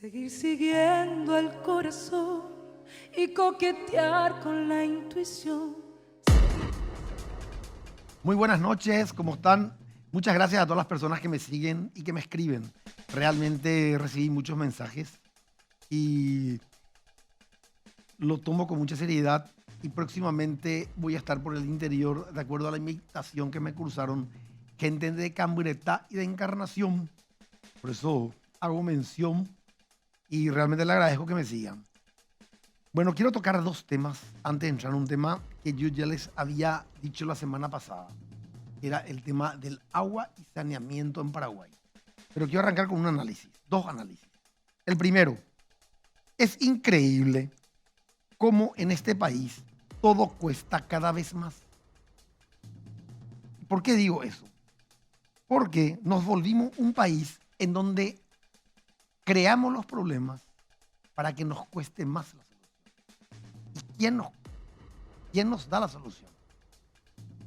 Seguir siguiendo el corazón y coquetear con la intuición. Muy buenas noches, ¿cómo están? Muchas gracias a todas las personas que me siguen y que me escriben. Realmente recibí muchos mensajes y lo tomo con mucha seriedad y próximamente voy a estar por el interior de acuerdo a la invitación que me cruzaron gente de Camburetá y de Encarnación. Por eso hago mención y realmente le agradezco que me sigan. Bueno, quiero tocar dos temas antes de entrar en un tema que yo ya les había dicho la semana pasada. Era el tema del agua y saneamiento en Paraguay. Pero quiero arrancar con un análisis, dos análisis. El primero, es increíble cómo en este país todo cuesta cada vez más. ¿Por qué digo eso? Porque nos volvimos un país en donde creamos los problemas para que nos cueste más la solución. ¿Y quién nos da la solución?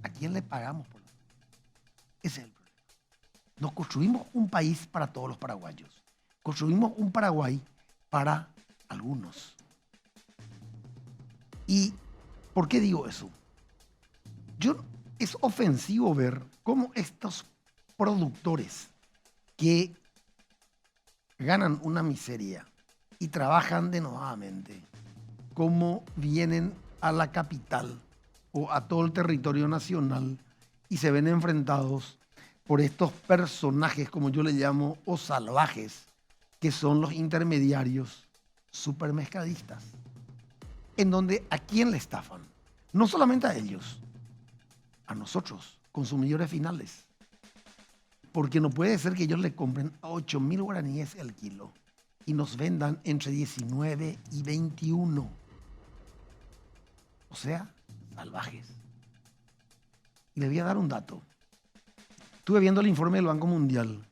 ¿A quién le pagamos por la solución? Ese es el problema. Nos construimos un país para todos los paraguayos. Construimos un Paraguay para algunos. ¿Y por qué digo eso? Es ofensivo ver cómo estos productores que ganan una miseria y trabajan denodadamente, cómo vienen a la capital o a todo el territorio nacional y se ven enfrentados por estos personajes, como yo le llamo, o salvajes, que son los intermediarios supermercadistas, en donde ¿a quién le estafan? No solamente a ellos, a nosotros, consumidores finales. Porque no puede ser que ellos le compren a 8.000 guaraníes el kilo y nos vendan entre 19 y 21. O sea, salvajes. Y les voy a dar un dato. Estuve viendo el informe del Banco Mundial.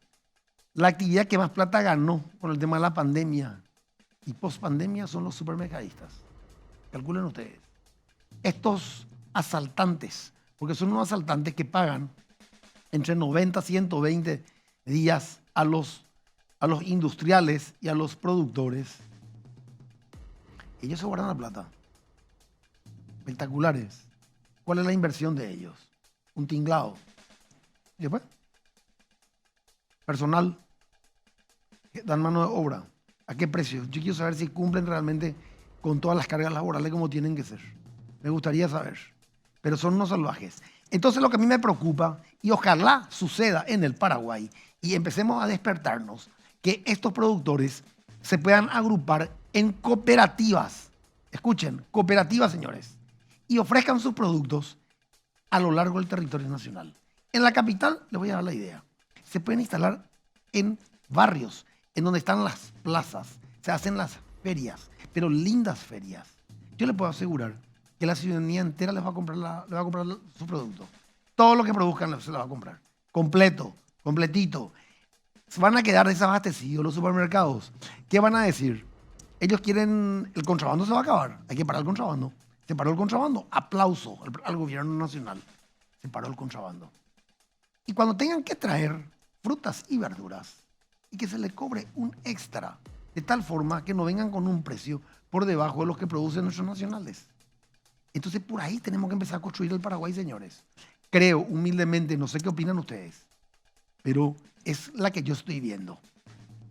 La actividad que más plata ganó con el tema de la pandemia y pospandemia son los supermercadistas. Calculen ustedes. Estos asaltantes, porque son unos asaltantes que pagan entre 90 y 120 días a los industriales y a los productores. Ellos se guardan la plata. Espectaculares. ¿Cuál es la inversión de ellos? Un tinglado. ¿Y después? Personal. Dan mano de obra. ¿A qué precio? Yo quiero saber si cumplen realmente con todas las cargas laborales como tienen que ser. Me gustaría saber. Pero son unos salvajes. Entonces lo que a mí me preocupa, y ojalá suceda en el Paraguay, y empecemos a despertarnos, que estos productores se puedan agrupar en cooperativas. Escuchen, cooperativas, señores, y ofrezcan sus productos a lo largo del territorio nacional. En la capital, les voy a dar la idea, se pueden instalar en barrios, en donde están las plazas, se hacen las ferias, pero lindas ferias. Yo les puedo asegurar que la ciudadanía entera les va a comprar su producto. Todo lo que produzcan se lo va a comprar. Completo, completito. Se van a quedar desabastecidos los supermercados. ¿Qué van a decir? Ellos quieren... El contrabando se va a acabar. Hay que parar el contrabando. Se paró el contrabando. Aplauso al gobierno nacional. Se paró el contrabando. Y cuando tengan que traer frutas y verduras y que se les cobre un extra, de tal forma que no vengan con un precio por debajo de los que producen nuestros nacionales. Entonces, por ahí tenemos que empezar a construir el Paraguay, señores. Creo, humildemente, no sé qué opinan ustedes, pero es la que yo estoy viendo.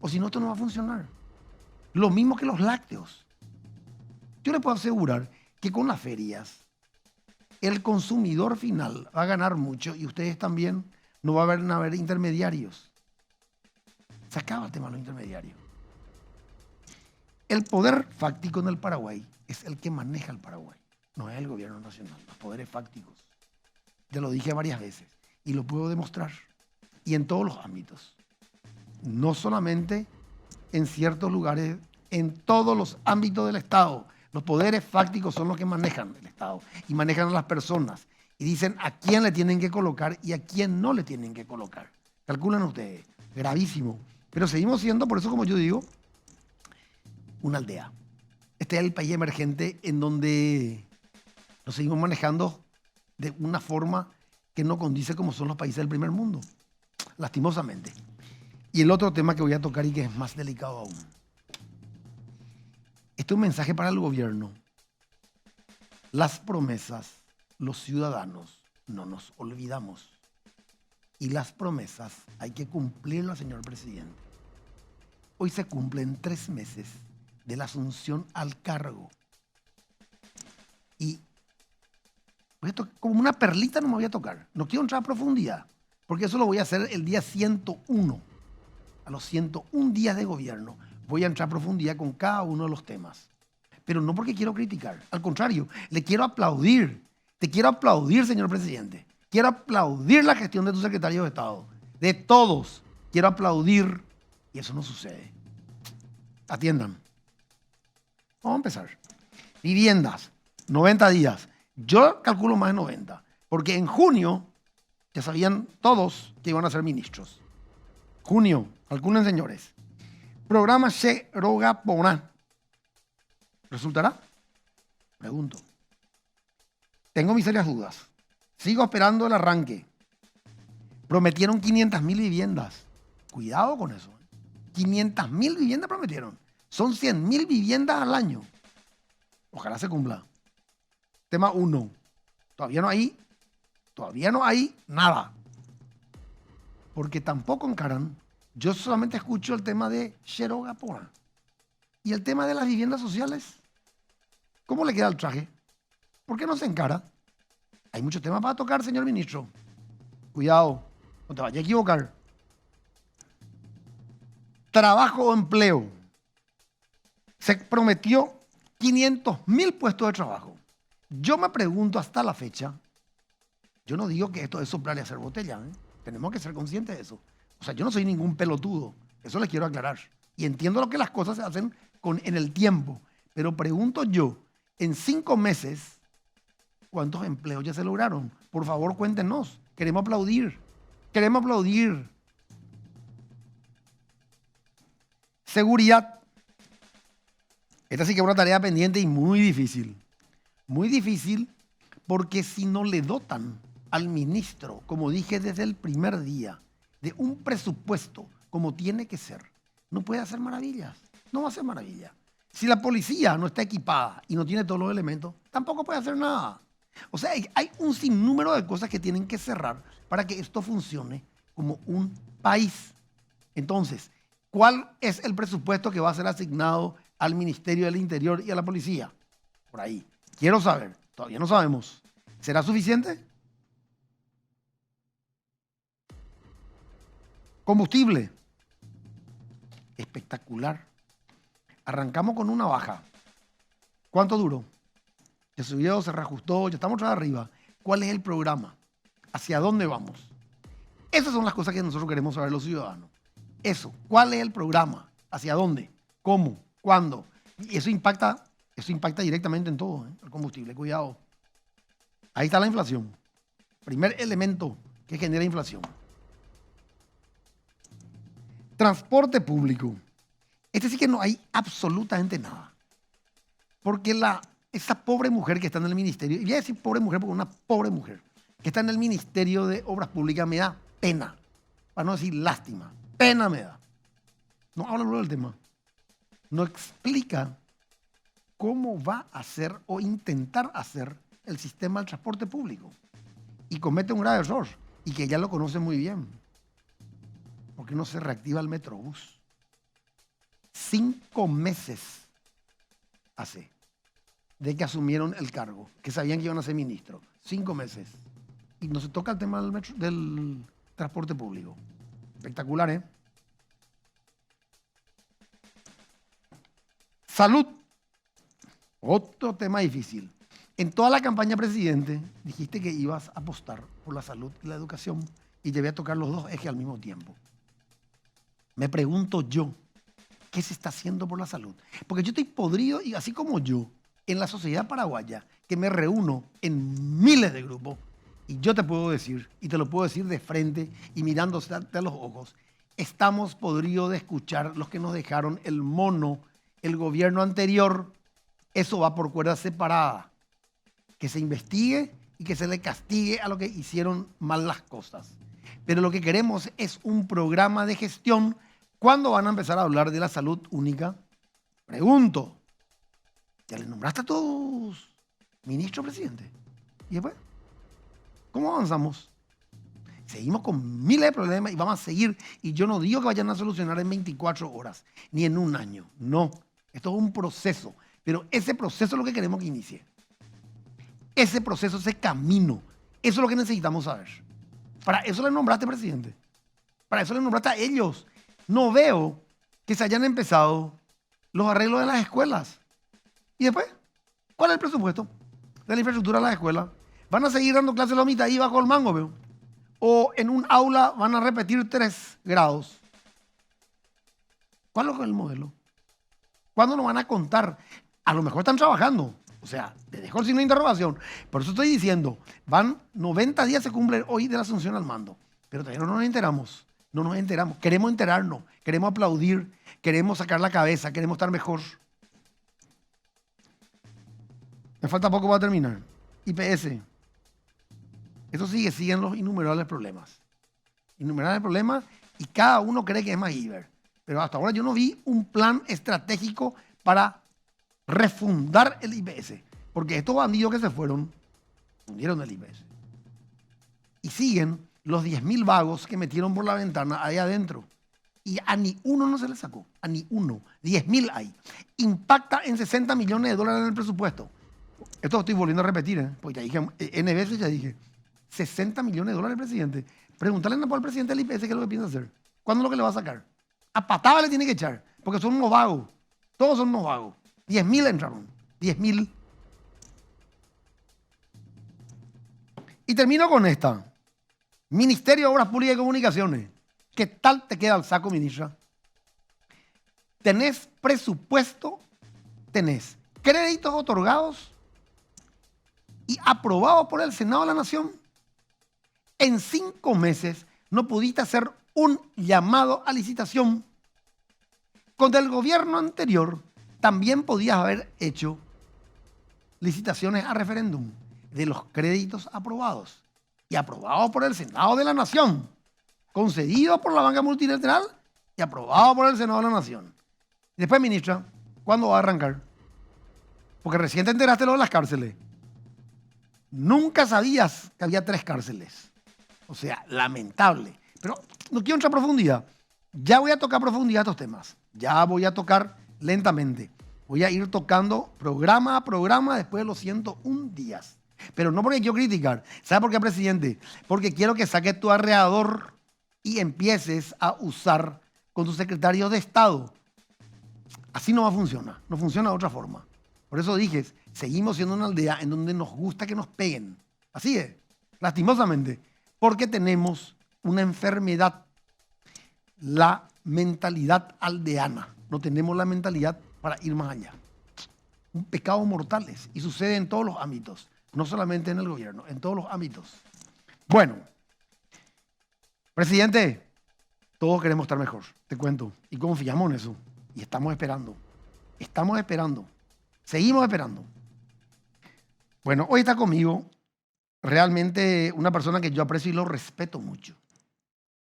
O si no, esto no va a funcionar. Lo mismo que los lácteos. Yo les puedo asegurar que con las ferias, el consumidor final va a ganar mucho y ustedes también. No va a haber intermediarios. Se acaba el tema de los intermediarios. El poder fáctico en el Paraguay es el que maneja el Paraguay. No es el gobierno nacional, los poderes fácticos. Ya lo dije varias veces y lo puedo demostrar. Y en todos los ámbitos. No solamente en ciertos lugares, en todos los ámbitos del Estado. Los poderes fácticos son los que manejan el Estado y manejan a las personas. Y dicen a quién le tienen que colocar y a quién no le tienen que colocar. Calculan ustedes. Gravísimo. Pero seguimos siendo, por eso como yo digo, una aldea. Este es el país emergente en donde nos seguimos manejando de una forma que no condice como son los países del primer mundo, lastimosamente. Y el otro tema que voy a tocar y que es más delicado aún, Este es un mensaje para el gobierno. Las promesas, los ciudadanos, no nos olvidamos. Y las promesas hay que cumplirlas, señor presidente. Hoy se cumplen 3 meses de la asunción al cargo. Y como una perlita no me voy a tocar. No quiero entrar a profundidad, porque eso lo voy a hacer el día 101. A los 101 días de gobierno voy a entrar a profundidad con cada uno de los temas. Pero no porque quiero criticar. Al contrario, le quiero aplaudir. Te quiero aplaudir, señor presidente. Quiero aplaudir la gestión de tu secretario de Estado. De todos. Quiero aplaudir. Y eso no sucede. Atiendan. Vamos a empezar. Viviendas. 90 días. Yo calculo más de 90. Porque en junio ya sabían todos que iban a ser ministros. Junio. Calculen, señores. Programa Xeroga Pona. ¿Resultará? Pregunto. Tengo mis serias dudas. Sigo esperando el arranque. Prometieron 500.000 viviendas. Cuidado con eso. 500.000 viviendas prometieron. Son 100.000 viviendas al año. Ojalá se cumpla. Tema 1. Todavía no hay nada. Porque tampoco encaran. Yo solamente escucho el tema de Xeroga Pona. ¿Y el tema de las viviendas sociales? ¿Cómo le queda el traje? ¿Por qué no se encara? Hay muchos temas para tocar, señor ministro. Cuidado, no te vayas a equivocar. Trabajo o empleo. Se prometió 500.000 puestos de trabajo. Yo me pregunto hasta la fecha, yo no digo que esto es soplar y hacer botella, ¿eh? Tenemos que ser conscientes de eso. O sea, yo no soy ningún pelotudo, eso les quiero aclarar. Y entiendo lo que las cosas se hacen en el tiempo. Pero pregunto yo, en 5 meses, ¿cuántos empleos ya se lograron? Por favor, cuéntenos. Queremos aplaudir. Queremos aplaudir. Seguridad. Esta sí que es una tarea pendiente y muy difícil. Muy difícil porque si no le dotan al ministro, como dije desde el primer día, de un presupuesto como tiene que ser, no puede hacer maravillas. No va a hacer maravillas. Si la policía no está equipada y no tiene todos los elementos, tampoco puede hacer nada. O sea, hay un sinnúmero de cosas que tienen que cerrar para que esto funcione como un país. Entonces, ¿cuál es el presupuesto que va a ser asignado al Ministerio del Interior y a la policía? Por ahí. Quiero saber. Todavía no sabemos. ¿Será suficiente? Combustible. Espectacular. Arrancamos con una baja. ¿Cuánto duró? Se subió, se reajustó, ya estamos otra vez arriba. ¿Cuál es el programa? ¿Hacia dónde vamos? Esas son las cosas que nosotros queremos saber los ciudadanos. Eso, ¿cuál es el programa? ¿Hacia dónde? ¿Cómo? ¿Cuándo? Y eso impacta directamente en todo, ¿eh? El combustible, cuidado. Ahí está la inflación. Primer elemento que genera inflación. Transporte público. Este sí que no hay absolutamente nada. Porque esa pobre mujer que está en el ministerio, y voy a decir pobre mujer porque una pobre mujer, que está en el Ministerio de Obras Públicas, me da pena, para no decir lástima, pena me da. No habla luego del tema. No explica cómo va a hacer o intentar hacer el sistema del transporte público. Y comete un grave error, y que ya lo conoce muy bien. ¿Por qué no se reactiva el Metrobús? 5 meses hace de que asumieron el cargo, que sabían que iban a ser ministros. 5 meses. Y no se toca el tema del transporte público. Espectacular, ¿eh? Salud. Otro tema difícil. En toda la campaña, presidente, dijiste que ibas a apostar por la salud y la educación y te voy a tocar los dos ejes al mismo tiempo. Me pregunto yo, ¿qué se está haciendo por la salud? Porque yo estoy podrido, y así como yo, en la sociedad paraguaya, que me reúno en miles de grupos, y yo te puedo decir, y te lo puedo decir de frente y mirándote a los ojos, estamos podridos de escuchar los que nos dejaron el mono, el gobierno anterior. Eso va por cuerda separada. Que se investigue y que se le castigue a los que hicieron mal las cosas. Pero lo que queremos es un programa de gestión. ¿Cuándo van a empezar a hablar de la salud única? Pregunto. Ya le nombraste a todos ministro, presidente. ¿Y después? ¿Cómo avanzamos? Seguimos con miles de problemas y vamos a seguir. Y yo no digo que vayan a solucionar en 24 horas, ni en un año. No, esto es un proceso. Pero ese proceso es lo que queremos que inicie. Ese proceso, ese camino, eso es lo que necesitamos saber. Para eso le nombraste, presidente. Para eso le nombraste a ellos. No veo que se hayan empezado los arreglos de las escuelas. ¿Y después? ¿Cuál es el presupuesto de la infraestructura de las escuelas? ¿Van a seguir dando clases la mitad ahí bajo el mango, veo? ¿O en un aula van a repetir 3 grados? ¿Cuál es el modelo? ¿Cuándo nos van a contar? A lo mejor están trabajando. O sea, te dejo el signo de interrogación. Por eso estoy diciendo, van 90 días, se cumplen hoy de la asunción al mando. Pero todavía no nos enteramos. No nos enteramos. Queremos enterarnos. Queremos aplaudir. Queremos sacar la cabeza. Queremos estar mejor. Me falta poco para terminar. IPS. Eso siguen los innumerables problemas. Innumerables problemas y cada uno cree que es MacGyver. Pero hasta ahora yo no vi un plan estratégico para refundar el IPS. Porque estos bandidos que se fueron, fundieron el IPS. Y siguen los 10.000 vagos que metieron por la ventana ahí adentro. Y a ni uno no se le sacó. A ni uno. 10.000 hay. Impacta en 60 millones de dólares en el presupuesto. Esto lo estoy volviendo a repetir, porque ya dije, N veces ya dije. 60 millones de dólares, presidente. Pregúntale al presidente del IPS qué es lo que piensa hacer. ¿Cuándo es lo que le va a sacar? A patada le tiene que echar, porque son unos vagos. Todos son unos vagos. 10.000 entraron. 10.000. Y termino con esta. Ministerio de Obras Públicas y Comunicaciones. ¿Qué tal te queda el saco, ministra? Tenés presupuesto, tenés créditos otorgados y aprobados por el Senado de la Nación. En 5 meses no pudiste hacer un llamado a licitación. Con el gobierno anterior también podías haber hecho licitaciones a referéndum de los créditos aprobados y aprobados por el Senado de la Nación, concedidos por la banca multilateral y aprobados por el Senado de la Nación. Y después, ministra, ¿cuándo va a arrancar? Porque recién te enteraste lo de las cárceles. Nunca sabías que había 3 cárceles. O sea, lamentable. Pero no quiero entrar a profundidad. Ya voy a tocar a profundidad estos temas. Ya voy a tocar lentamente. Voy a ir tocando programa a programa después de los 101 días. Pero no porque quiero criticar. ¿Sabe por qué, presidente? Porque quiero que saques tu arreador y empieces a usar con tu secretario de Estado. Así no va a funcionar. No funciona de otra forma. Por eso dije, seguimos siendo una aldea en donde nos gusta que nos peguen. Así es, lastimosamente. Porque tenemos una enfermedad, la mentalidad aldeana. No tenemos la mentalidad para ir más allá. Un pecado mortal es, y sucede en todos los ámbitos, no solamente en el gobierno, en todos los ámbitos. Bueno, presidente, todos queremos estar mejor, te cuento, y confiamos en eso, y estamos esperando, seguimos esperando. Bueno, hoy está conmigo realmente una persona que yo aprecio y lo respeto mucho.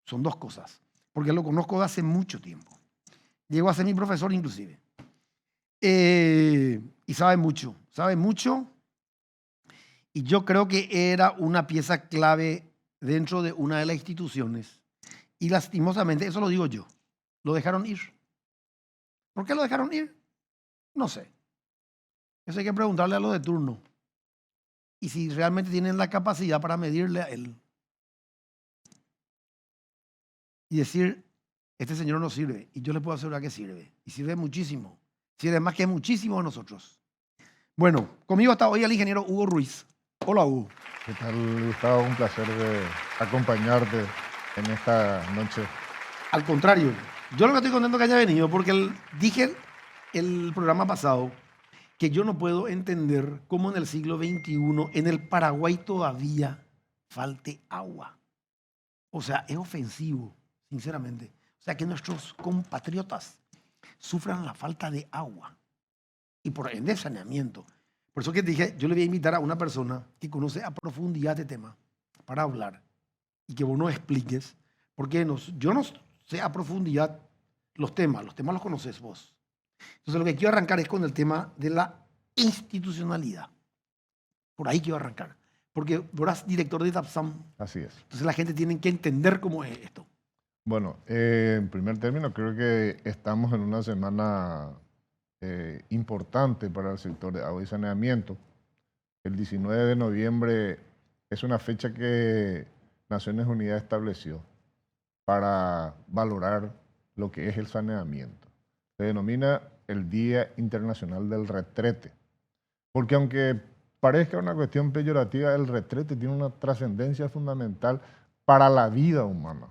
Son 2 cosas, porque lo conozco de hace mucho tiempo. Llegó a ser mi profesor inclusive. Y sabe mucho, y yo creo que era una pieza clave dentro de una de las instituciones. Y lastimosamente, eso lo digo yo, lo dejaron ir. ¿Por qué lo dejaron ir? No sé. Eso hay que preguntarle a los de turno. Y si realmente tienen la capacidad para medirle a él. Y decir, este señor no sirve. Y yo le puedo asegurar que sirve. Y sirve muchísimo. Sirve más que muchísimo a nosotros. Bueno, conmigo está hoy el ingeniero Hugo Ruiz. Hola, Hugo. ¿Qué tal, Gustavo? Un placer de acompañarte en esta noche. Al contrario, yo lo que estoy contento que haya venido, porque dije el programa pasado que yo no puedo entender cómo en el siglo XXI en el Paraguay todavía falte agua. O sea, es ofensivo, sinceramente. O sea, que nuestros compatriotas sufran la falta de agua y por ende saneamiento. Por eso que dije, yo le voy a invitar a una persona que conoce a profundidad este tema para hablar y que vos nos expliques, porque yo no sé a profundidad los temas los conoces vos. Entonces lo que quiero arrancar es con el tema de la institucionalidad. Por ahí quiero arrancar. Porque vos eras director de DAPSAM. Así es. Entonces la gente tiene que entender cómo es esto. Bueno, en primer término, creo que estamos en una semana importante para el sector de agua y saneamiento. El 19 de noviembre es una fecha que Naciones Unidas estableció para valorar lo que es el saneamiento. Se denomina el Día Internacional del Retrete, porque aunque parezca una cuestión peyorativa, el retrete tiene una trascendencia fundamental para la vida humana,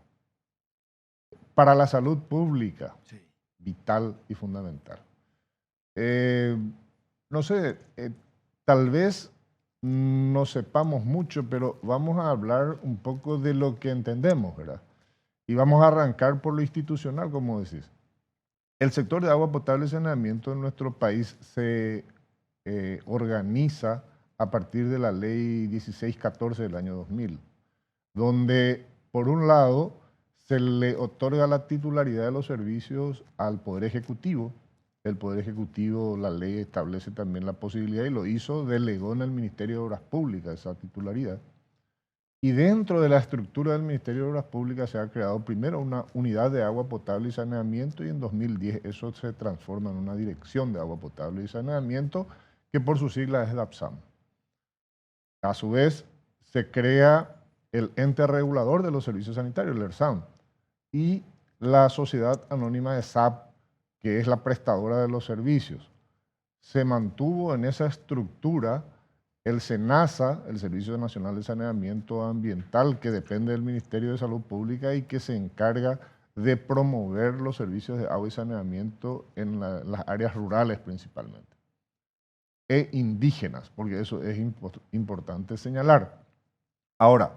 para la salud pública, Sí. vital y fundamental. No sé, tal vez no sepamos mucho, pero vamos a hablar un poco de lo que entendemos, ¿verdad? Y vamos a arrancar por lo institucional, como decís. El sector de agua potable y saneamiento en nuestro país se organiza a partir de la ley 1614 del año 2000, donde, por un lado, se le otorga la titularidad de los servicios al Poder Ejecutivo. El Poder Ejecutivo, la ley establece también la posibilidad, y lo hizo, delegó en el Ministerio de Obras Públicas esa titularidad. Y dentro de la estructura del Ministerio de Obras Públicas se ha creado primero una unidad de agua potable y saneamiento, y en 2010 eso se transforma en una dirección de agua potable y saneamiento, que por sus siglas es DAPSAM. A su vez, se crea el ente regulador de los servicios sanitarios, el ERSAM, y la Sociedad Anónima de SAP, que es la prestadora de los servicios. Se mantuvo en esa estructura el SENASA, el Servicio Nacional de Saneamiento Ambiental, que depende del Ministerio de Salud Pública y que se encarga de promover los servicios de agua y saneamiento en las áreas rurales principalmente, e indígenas, porque eso es importante señalar. Ahora,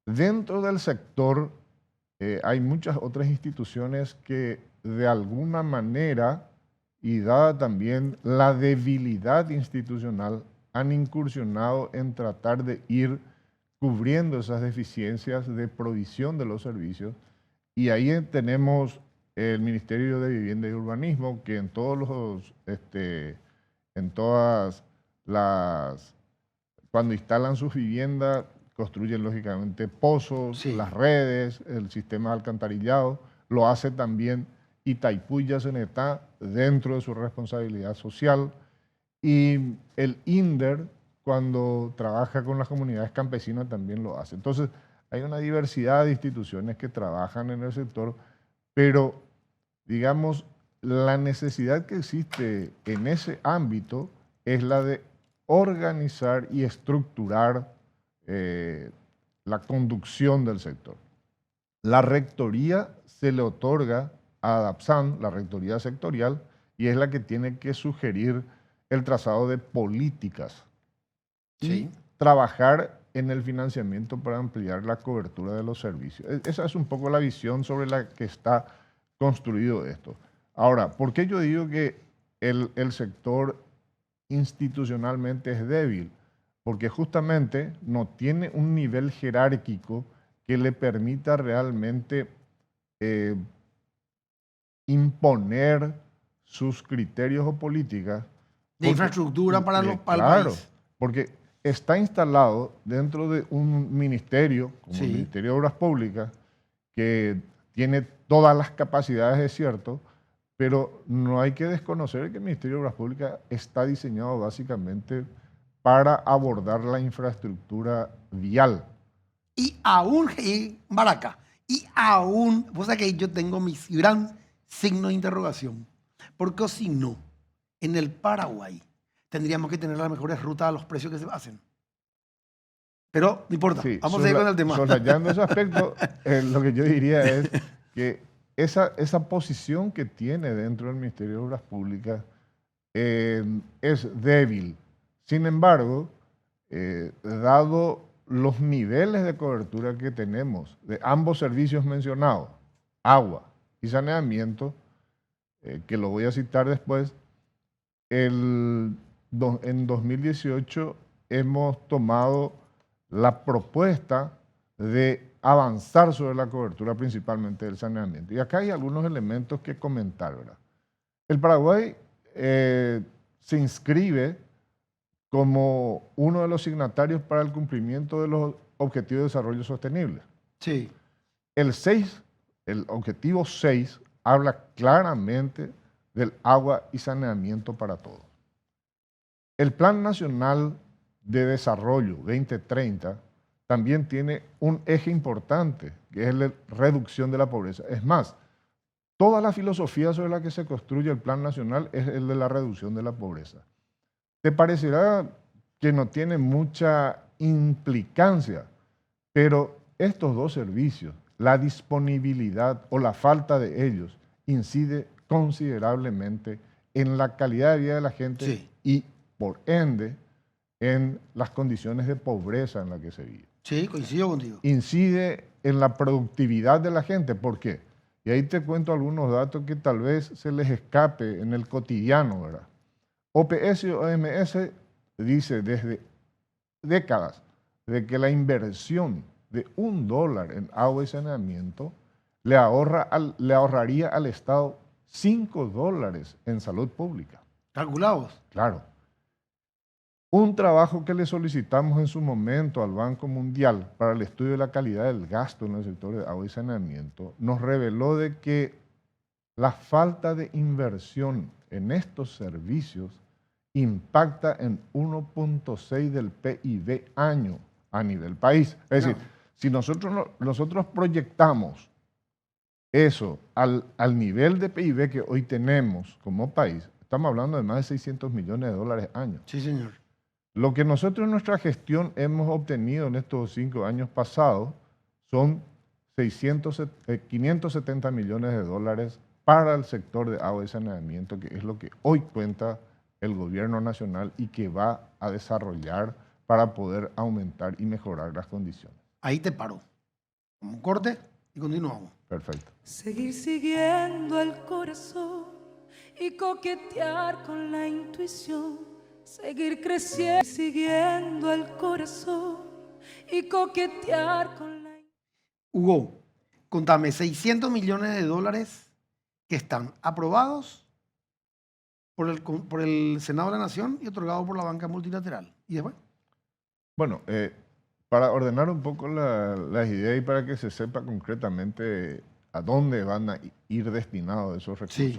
dentro del sector hay muchas otras instituciones que de alguna manera, y dada también la debilidad institucional, han incursionado en tratar de ir cubriendo esas deficiencias de provisión de los servicios. Y ahí tenemos el Ministerio de Vivienda y Urbanismo, que en todas cuando instalan sus viviendas, construyen lógicamente pozos, Sí. las redes, el sistema de alcantarillado. Lo hace también Itaipú y Yacenetá dentro de su responsabilidad social. Y el INDER, cuando trabaja con las comunidades campesinas, también lo hace. Entonces, hay una diversidad de instituciones que trabajan en el sector, pero, digamos, la necesidad que existe en ese ámbito es la de organizar y estructurar la conducción del sector. La rectoría se le otorga a DAPSAM, la rectoría sectorial, y es la que tiene que sugerir el trazado de políticas y Sí. trabajar en el financiamiento para ampliar la cobertura de los servicios. Esa es un poco la visión sobre la que está construido esto. Ahora, ¿por qué yo digo que el sector institucionalmente es débil? Porque justamente no tiene un nivel jerárquico que le permita realmente imponer sus criterios o políticas. De infraestructura para el Claro, país. porque está instalado dentro de un ministerio, como Sí. el Ministerio de Obras Públicas, que tiene todas las capacidades, es cierto, pero no hay que desconocer que el Ministerio de Obras Públicas está diseñado básicamente para abordar la infraestructura vial. Y aún, Baraca, vos sabés que yo tengo mis gran signo de interrogación. Porque si no, en el Paraguay tendríamos que tener las mejores rutas a los precios que se hacen. Pero no importa, Sí, vamos a seguir con el tema. soslayando ese aspecto, lo que yo diría es que esa posición que tiene dentro del Ministerio de Obras Públicas es débil. Sin embargo, dado los niveles de cobertura que tenemos de ambos servicios mencionados, agua y saneamiento, que lo voy a citar después, en 2018 hemos tomado la propuesta de avanzar sobre la cobertura principalmente del saneamiento. Y acá hay algunos elementos que comentar, ¿verdad? El Paraguay se inscribe como uno de los signatarios para el cumplimiento de los Objetivos de Desarrollo Sostenible. Sí. El objetivo 6, habla claramente del agua y saneamiento para todos. El Plan Nacional de Desarrollo 2030 también tiene un eje importante, que es la reducción de la pobreza. Es más, toda la filosofía sobre la que se construye el Plan Nacional es el de la reducción de la pobreza. Te parecerá que no tiene mucha implicancia, pero estos dos servicios, la disponibilidad o la falta de ellos, incide considerablemente en la calidad de vida de la gente Sí. y, por ende, en las condiciones de pobreza en las que se vive. Sí, coincido contigo. Incide en la productividad de la gente. ¿Por qué? Y ahí te cuento algunos datos que tal vez se les escape en el cotidiano, ¿verdad? OPS y OMS dice desde décadas de que la inversión de $1 en agua y saneamiento le ahorraría al Estado $5 en salud pública. Calculados. Claro. Un trabajo que le solicitamos en su momento al Banco Mundial para el estudio de la calidad del gasto en el sector de agua y saneamiento nos reveló de que la falta de inversión en estos servicios impacta en 1.6 del PIB año a nivel país. Es decir, si nosotros proyectamos eso al nivel de PIB que hoy tenemos como país, estamos hablando de más de 600 millones de dólares año. Sí, señor. Lo que nosotros en nuestra gestión hemos obtenido en estos 5 años pasados son 570 millones de dólares para el sector de agua y saneamiento, que es lo que hoy cuenta el gobierno nacional y que va a desarrollar para poder aumentar y mejorar las condiciones. Ahí te paro. Un corte y continuamos. Perfecto. Seguir siguiendo el corazón y coquetear con la intuición. Seguir creciendo, siguiendo el corazón y coquetear con la intuición. Hugo, contame, 600 millones de dólares que están aprobados por el Senado de la Nación y otorgados por la banca multilateral. ¿Y después? Bueno, para ordenar un poco las ideas y para que se sepa concretamente a dónde van a ir destinados esos recursos. Sí.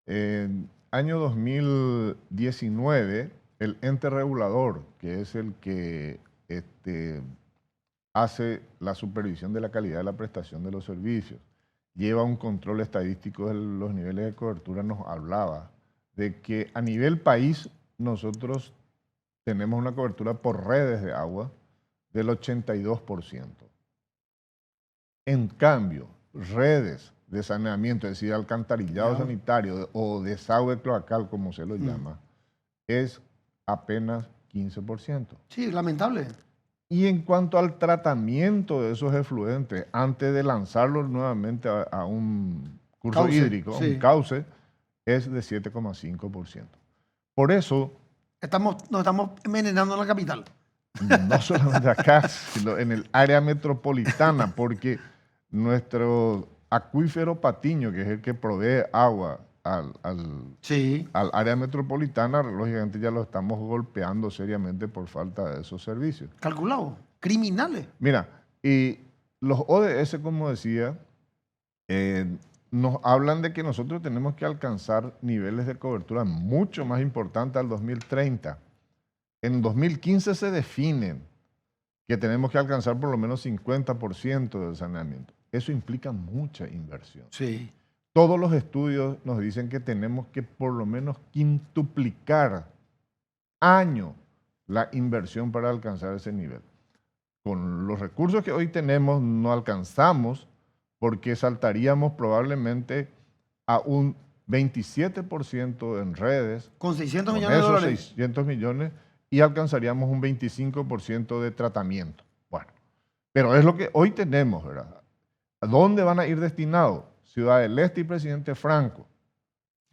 En año 2019, el ente regulador, que es el que hace la supervisión de la calidad de la prestación de los servicios, lleva un control estadístico de los niveles de cobertura, nos hablaba de que a nivel país nosotros tenemos una cobertura por redes de agua del 82%. En cambio, redes de saneamiento, es decir, alcantarillado sanitario o desagüe cloacal, como se lo llama, es apenas 15%. Sí, lamentable. Y en cuanto al tratamiento de esos efluentes, antes de lanzarlos nuevamente a un curso Cauce, hídrico, sí. un cauce, es de 7,5%. Por eso, Nos estamos envenenando en la capital. no solamente acá, sino en el área metropolitana, porque nuestro acuífero Patiño, que es el que provee agua Sí. al área metropolitana, lógicamente ya lo estamos golpeando seriamente por falta de esos servicios. Calculado. Criminales. Mira, y los ODS, como decía, nos hablan de que nosotros tenemos que alcanzar niveles de cobertura mucho más importantes al 2030. En 2015 se definen que tenemos que alcanzar por lo menos 50% del saneamiento. Eso implica mucha inversión. Sí. Todos los estudios nos dicen que tenemos que por lo menos quintuplicar año la inversión para alcanzar ese nivel. Con los recursos que hoy tenemos no alcanzamos porque saltaríamos probablemente a un 27% en redes. Con 600 con millones de esos dólares. 600 millones y alcanzaríamos un 25% de tratamiento. Bueno, pero es lo que hoy tenemos, ¿verdad? ¿A dónde van a ir destinados? Ciudad del Este y Presidente Franco.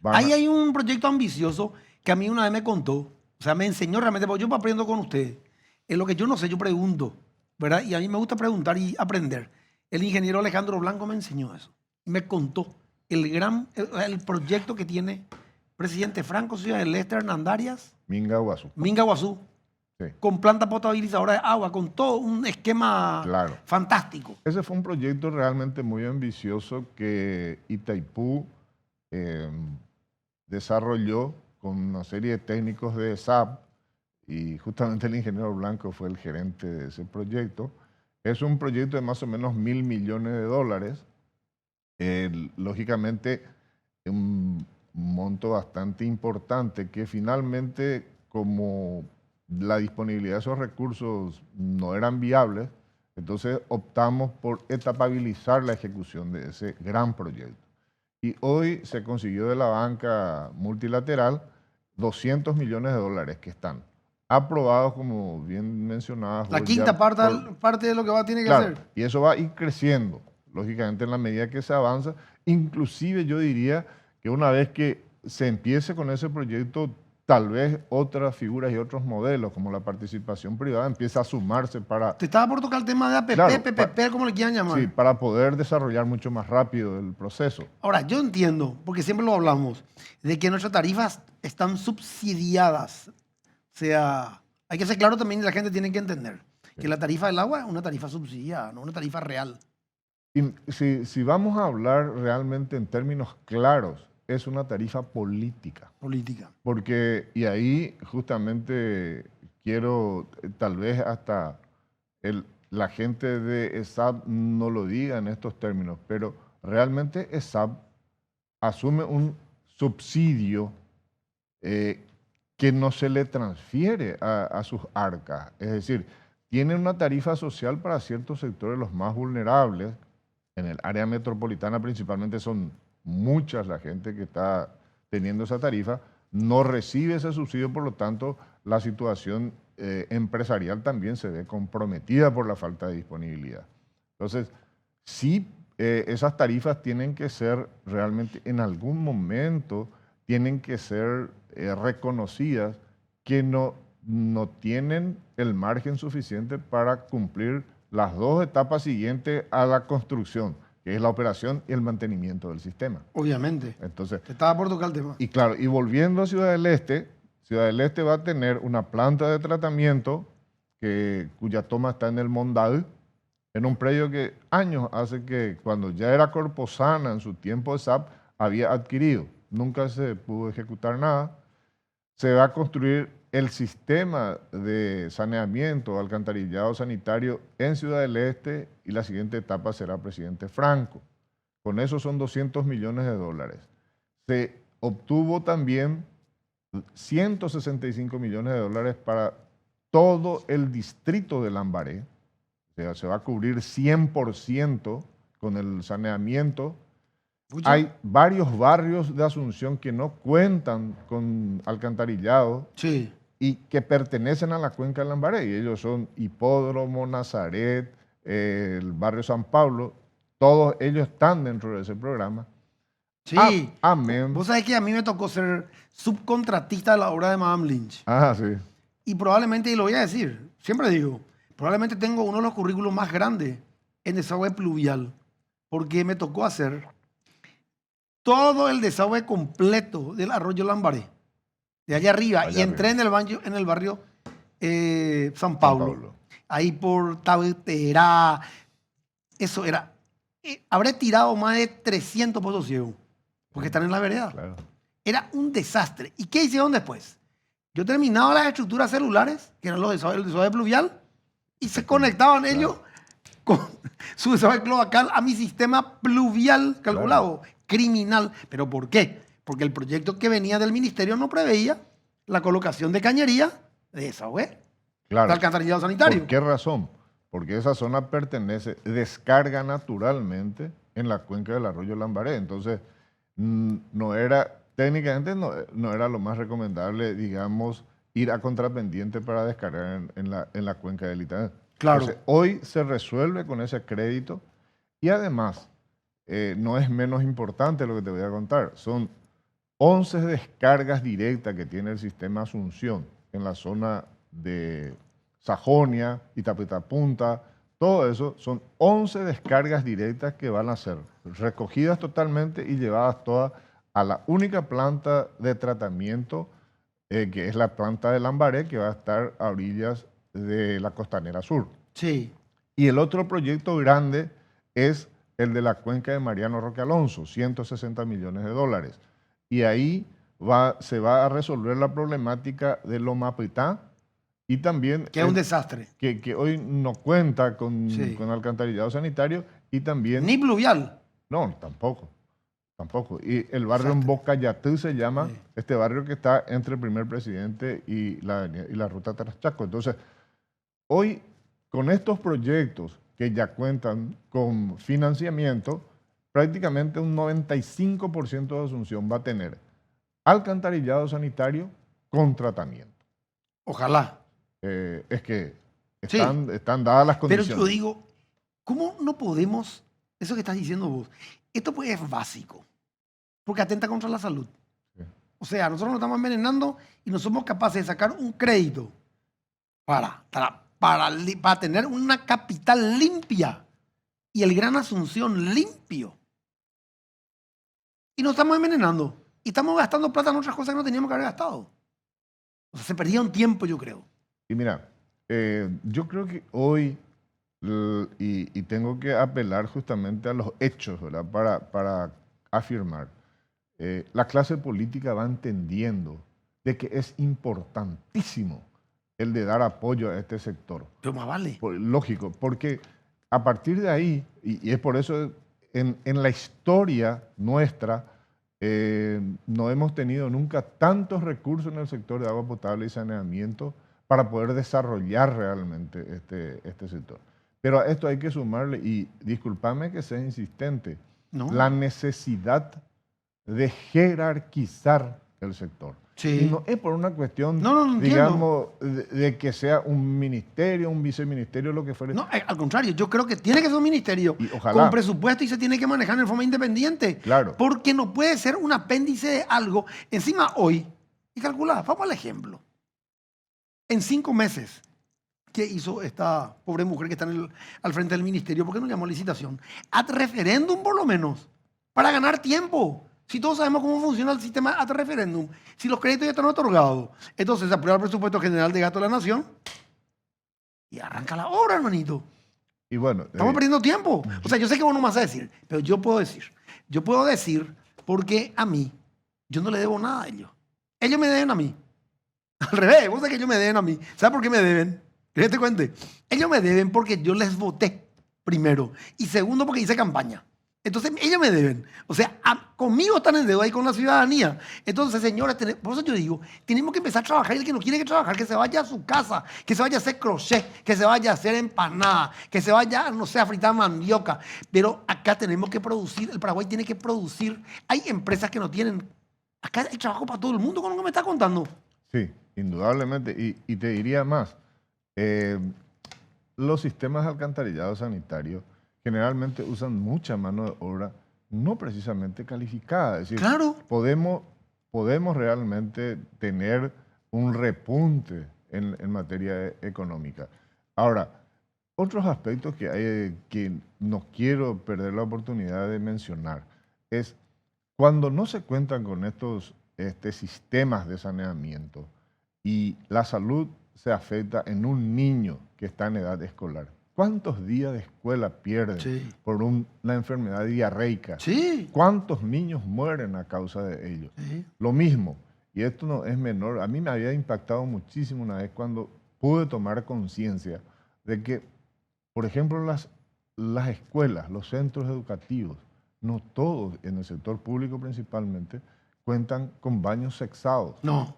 Ahí hay un proyecto ambicioso que a mí una vez me contó, o sea, me enseñó realmente, porque yo aprendo con ustedes. En lo que yo no sé, yo pregunto, ¿verdad? Y a mí me gusta preguntar y aprender. El ingeniero Alejandro Blanco me enseñó eso. Me contó el proyecto que tiene Presidente Franco, Ciudad del Este, Hernandarias, Minga Guazú. Minga Guazú, Sí. con planta potabilizadora de agua, con todo un esquema Claro. fantástico. Ese fue un proyecto realmente muy ambicioso que Itaipú desarrolló con una serie de técnicos de SAP y justamente el ingeniero Blanco fue el gerente de ese proyecto. Es un proyecto de más o menos $1.000 millones. Lógicamente, un monto bastante importante que finalmente, como la disponibilidad de esos recursos no eran viables, entonces optamos por etapabilizar la ejecución de ese gran proyecto. Y hoy se consiguió de la banca multilateral $200 millones que están aprobados, como bien mencionabas. La vos, quinta ya parte de lo que tiene que claro, hacer. y eso va a ir creciendo, lógicamente, en la medida que se avanza. Inclusive yo diría que una vez que se empiece con ese proyecto, tal vez otras figuras y otros modelos, como la participación privada, empieza a sumarse para, Te estaba por tocar el tema de APP, Claro, PPP, como le quieran llamar. sí, para poder desarrollar mucho más rápido el proceso. Ahora, yo entiendo, porque siempre lo hablamos, de que nuestras tarifas están subsidiadas. O sea, hay que ser claro también y la gente tiene que entender que la tarifa del agua es una tarifa subsidiada, no una tarifa real. Y si vamos a hablar realmente en términos claros, es una tarifa política. Política. Porque, y ahí justamente quiero, tal vez hasta la gente de ESAP no lo diga en estos términos, pero realmente ESAP asume un subsidio que no se le transfiere a sus arcas. Es decir, tiene una tarifa social para ciertos sectores los más vulnerables. En el área metropolitana principalmente son muchas la gente que está teniendo esa tarifa, no recibe ese subsidio, por lo tanto, la situación empresarial también se ve comprometida por la falta de disponibilidad. Entonces, sí, esas tarifas tienen que ser realmente, en algún momento, tienen que ser reconocidas que no tienen el margen suficiente para cumplir las dos etapas siguientes a la construcción, que es la operación y el mantenimiento del sistema. Obviamente. Entonces, Te estaba por tocar el tema. y claro, y volviendo a Ciudad del Este va a tener una planta de tratamiento cuya toma está en el Mondal, en un predio que años hace que cuando ya era Corposana en su tiempo de SAP había adquirido. Nunca se pudo ejecutar nada. Se va a construir el sistema de saneamiento, alcantarillado sanitario en Ciudad del Este y la siguiente etapa será Presidente Franco. Con eso son $200 millones. Se obtuvo también $165 millones para todo el distrito de Lambaré. O sea, se va a cubrir 100% con el saneamiento. ¿Escucha? Hay varios barrios de Asunción que no cuentan con alcantarillado Sí. y que pertenecen a la cuenca de Lambaré. Y ellos son Hipódromo, Nazaret, el barrio San Pablo. Todos ellos están dentro de ese programa. Sí. Amén. Vos sabés que a mí me tocó ser subcontratista de la obra de Madame Lynch. Ah, sí. Y probablemente, y lo voy a decir, siempre digo, probablemente tengo uno de los currículos más grandes en desagüe pluvial, porque me tocó hacer todo el desagüe completo del arroyo Lambaré, de allá arriba, Allá y entré arriba. en el barrio San Pablo, Pablo. ahí por Tabetera. Eso era, habré tirado más de 300 pozos ciegos, porque están en la vereda. Claro. Era un desastre. ¿Y qué hicieron después? Yo terminaba las estructuras celulares, que eran el desagüe pluvial, y se conectaban ellos con su desagüe cloacal a mi sistema pluvial calculado, criminal. ¿Pero por qué? Porque el proyecto que venía del ministerio no preveía la colocación de cañería de desagüe, de Claro. alcantarillado sanitario. ¿Por qué razón? Porque esa zona descarga naturalmente en la cuenca del arroyo Lambaré. Entonces, técnicamente no era lo más recomendable, digamos, ir a contrapendiente para descargar en la cuenca del Itaú. Claro. Entonces, hoy se resuelve con ese crédito y además, no es menos importante lo que te voy a contar. Son 11 descargas directas que tiene el sistema Asunción en la zona de Sajonia, Itapetapuna, todo eso. Son 11 descargas directas que van a ser recogidas totalmente y llevadas todas a la única planta de tratamiento, que es la planta de Lambaré, que va a estar a orillas de la Costanera Sur. Sí. Y el otro proyecto grande es el de la cuenca de Mariano Roque Alonso, 160 millones de dólares. Y ahí se va a resolver la problemática de Loma Pitá y también... Que es un desastre. Que hoy no cuenta con alcantarillado sanitario y también... Ni pluvial. No, tampoco. Tampoco. Y el barrio en Bocayatú se llama, este barrio que está entre el Primer Presidente y la ruta Tarachaco. Entonces, hoy, con estos proyectos que ya cuentan con financiamiento, prácticamente un 95% de Asunción va a tener alcantarillado sanitario con tratamiento. Ojalá. Es que están dadas las condiciones. Pero yo digo, ¿cómo no podemos, eso que estás diciendo vos, esto pues es básico, porque atenta contra la salud? Sí. O sea, nosotros nos estamos envenenando y no somos capaces de sacar un crédito para tener una capital limpia y el Gran Asunción limpio. Y nos estamos envenenando. Y estamos gastando plata en otras cosas que no teníamos que haber gastado. O sea, se perdía un tiempo, yo creo. Y mira, yo creo que hoy, y tengo que apelar justamente a los hechos, ¿verdad? Para afirmar, la clase política va entendiendo de que es importantísimo el de dar apoyo a este sector. Pero más vale. Lógico, porque a partir de ahí, y es por eso en la historia nuestra, no hemos tenido nunca tantos recursos en el sector de agua potable y saneamiento para poder desarrollar realmente este sector. Pero a esto hay que sumarle, y discúlpame que sea insistente, la necesidad de jerarquizar el sector. Sí. Y no es por una cuestión, no digamos, de que sea un ministerio, un viceministerio, lo que fuera. No, al contrario, yo creo que tiene que ser un ministerio con presupuesto y se tiene que manejar en forma independiente. Claro. Porque no puede ser un apéndice de algo. Encima hoy, y calcula, vamos al ejemplo. En 5 meses, ¿qué hizo esta pobre mujer que está al frente del ministerio? ¿Por qué no llamó a licitación? Ad referéndum, por lo menos, para ganar tiempo. Si todos sabemos cómo funciona el sistema ad referéndum, si los créditos ya están otorgados, entonces se aprueba el presupuesto general de gasto de la nación y arranca la obra, hermanito. Y bueno, estamos perdiendo tiempo. O sea, yo sé que vos no me vas a decir, pero yo puedo decir. Yo puedo decir porque a mí, yo no le debo nada a ellos. Ellos me deben a mí. Al revés, vos sabés que ellos me deben a mí. ¿Sabes por qué me deben? ¿Querés que te cuente? Ellos me deben porque yo les voté, primero. Y segundo, porque hice campaña. Entonces, ellos me deben. O sea, conmigo están en deuda y con la ciudadanía. Entonces, señores, por eso yo digo, tenemos que empezar a trabajar. Y el que no quiere que trabajar, que se vaya a su casa, que se vaya a hacer crochet, que se vaya a hacer empanada, que se vaya, no sé, a fritar mandioca. Pero acá tenemos que producir, el Paraguay tiene que producir. Hay empresas que no tienen. Acá hay trabajo para todo el mundo, con lo que me está contando. Sí, indudablemente. Y te diría más, los sistemas de alcantarillado sanitario generalmente usan mucha mano de obra no precisamente calificada. Es decir, claro. podemos realmente tener un repunte en materia económica. Ahora, otros aspectos que hay que no quiero perder la oportunidad de mencionar es cuando no se cuentan con estos sistemas de saneamiento y la salud se afecta en un niño que está en edad escolar. ¿Cuántos días de escuela pierden por una enfermedad diarreica? Sí. ¿Cuántos niños mueren a causa de ello? Sí. Lo mismo, y esto no es menor, a mí me había impactado muchísimo una vez cuando pude tomar conciencia de que, por ejemplo, las escuelas, los centros educativos, no todos en el sector público principalmente, cuentan con baños sexados. No.